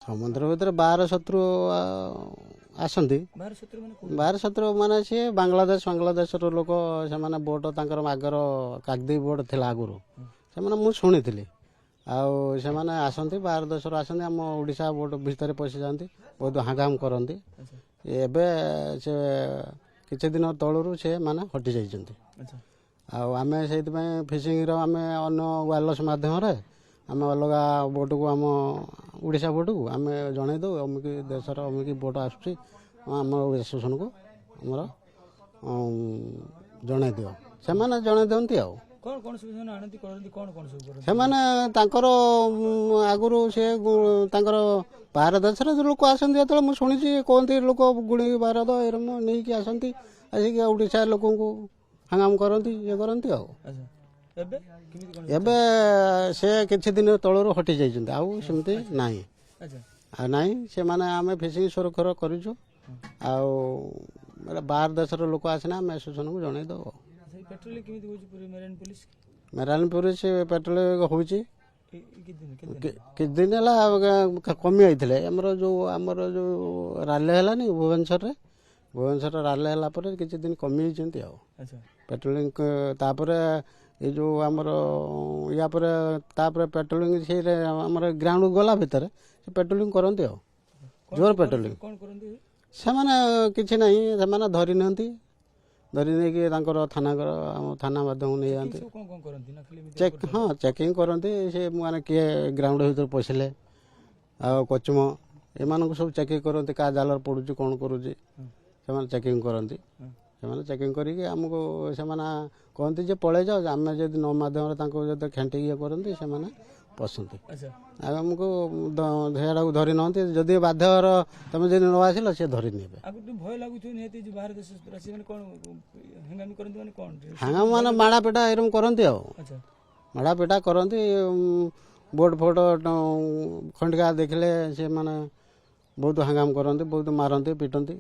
ସମୁଦ୍ର ଭିତରେ ବାହାର ଶତ୍ରୁ ଆସନ୍ତି। ବାହାର ଶତ୍ରୁ ମାନେ ସିଏ ବାଂଲାଦେଶର ଲୋକ ସେମାନେ ବୋଟ ତାଙ୍କର ଆଗର କାକଦେଇ ବୋଟ ଥିଲା ଆଗରୁ ସେମାନେ ମୁଁ ଶୁଣିଥିଲି ଆଉ ସେମାନେ ଆସନ୍ତି ବାହାର ଦେଶରୁ ଆସନ୍ତି ଆମ ଓଡ଼ିଶା ବୋଟ ଭିତରେ ପଶିଯାଆନ୍ତି ବହୁତ ହାଙ୍ଗାମ କରନ୍ତି। ଏବେ ସେ କିଛି ଦିନ ତଳରୁ ସେ ମାନେ ହଟି ଯାଇଛନ୍ତି ଆଉ ଆମେ ସେଇଥିପାଇଁ ଫିସିଂର ଆମେ ଅନ୍ୟ ୱାୟରଲେସ୍ ମାଧ୍ୟମରେ ଆମେ ଅଲଗା ବୋଟକୁ ଆମ ଓଡ଼ିଶା ବୋଟକୁ ଆମେ ଜଣେଇ ଦେଉ ଅମିକି ଦେଶର ଅମିକି ବୋଟ ଆସୁଛି ଆମ ଆସୋସିଏସନକୁ ଆମର ଜଣେଇ ଦିଅ ସେମାନେ ଜଣେଇ ଦିଅନ୍ତି ଆଉ ସେମାନେ ତାଙ୍କର ଆଗରୁ ସେ ତାଙ୍କର ବାହାର ଦେଶରେ ଲୋକ ଆସନ୍ତି ଯେତେବେଳେ ମୁଁ ଶୁଣିଛି କୁହନ୍ତି ଲୋକ ଗୁଣି ଭାରତ ଏରମ ନେଇକି ଆସନ୍ତି ଆସିକି ଓଡ଼ିଶା ଲୋକଙ୍କୁ ହାଙ୍ଗାମ କରନ୍ତି ଇଏ କରନ୍ତି ଆଉ ଏବେ ସେ କିଛି ଦିନ ତଳରୁ ହଟି ଯାଇଛନ୍ତି ଆଉ ସେମିତି ନାହିଁ ଆଉ ନାହିଁ ସେମାନେ ଆମେ ଫିସିଂ ସୁରକ୍ଷର କରିଛୁ ଆଉ ବାହାର ଦେଶର ଲୋକ ଆସିନା ଆମେ ଆସୋସିଏସନକୁ ଜଣେଇ ଦେଉ। ମେରାଇନ ପୋଲିସ ପେଟ୍ରୋଲିଂ ହେଉଛି କିଛି ଦିନ ହେଲା କମି ଯାଇଥିଲେ ଆମର ଯେଉଁ ରାଲି ହେଲାନି ଭୁବନେଶ୍ୱରରେ ରାଲି ହେଲା ପରେ କିଛି ଦିନ କମି ଯାଇଛନ୍ତି ଆଉ ପେଟ୍ରୋଲିଂ ତାପରେ ଏଇ ଯେଉଁ ଆମର ୟା ପରେ ତାପରେ ପେଟ୍ରୋଲିଂ ସେଇରେ ଆମର ଗ୍ରାଉଣ୍ଡ ଗଲା ଭିତରେ ସେ ପେଟ୍ରୋଲିଂ କରନ୍ତି ଆଉ ଜୋର ପେଟ୍ରୋଲିଂ ସେମାନେ କିଛି ନାହିଁ ସେମାନେ ଧରି ନିଅନ୍ତି ଧରି ନେଇକି ତାଙ୍କର ଥାନା ମାଧ୍ୟମକୁ ନେଇଯାଆନ୍ତି ହଁ ଚେକିଂ କରନ୍ତି ସେ ମାନେ କିଏ ଗ୍ରାଉଣ୍ଡ ଭିତରେ ପଶିଲେ ଆଉ କଚୁମ ଏମାନଙ୍କୁ ସବୁ ଚେକିଂ କରନ୍ତି କାହା ଜାଲରେ ପଡ଼ୁଛି କ'ଣ କରୁଛି ସେମାନେ ଚେକିଂ କରନ୍ତି ସେମାନେ ଚେକିଂ କରିକି ଆମକୁ ସେମାନେ କହନ୍ତି ଯେ ପଳେଇ ଯାଅ ଆମେ ଯଦି ନ ମାଧ୍ୟମରେ ତାଙ୍କୁ ଯଦି ଖେଣ୍ଟିକି ଇଏ କରନ୍ତି ସେମାନେ ପଶନ୍ତି ଆଉ ଆମକୁ ସେଆଡ଼ାକୁ ଧରି ନିଅନ୍ତି ଯଦି ବାଧ୍ୟର ତମେ ଯଦି ନ ଆସିଲ ସେ ଧରି ନେବେ ହାଙ୍ଗାମ ମାନେ ମାଡ଼ା ପିଟା ଏରମ କରନ୍ତି ଆଉ ମାଡ଼ା ପିଟା କରନ୍ତି ବୋଟ ଫୋଟ ଖଣ୍ଡିକା ଦେଖିଲେ ସେମାନେ ବହୁତ ହାଙ୍ଗାମ କରନ୍ତି ବହୁତ ମାରନ୍ତି ପିଟନ୍ତି।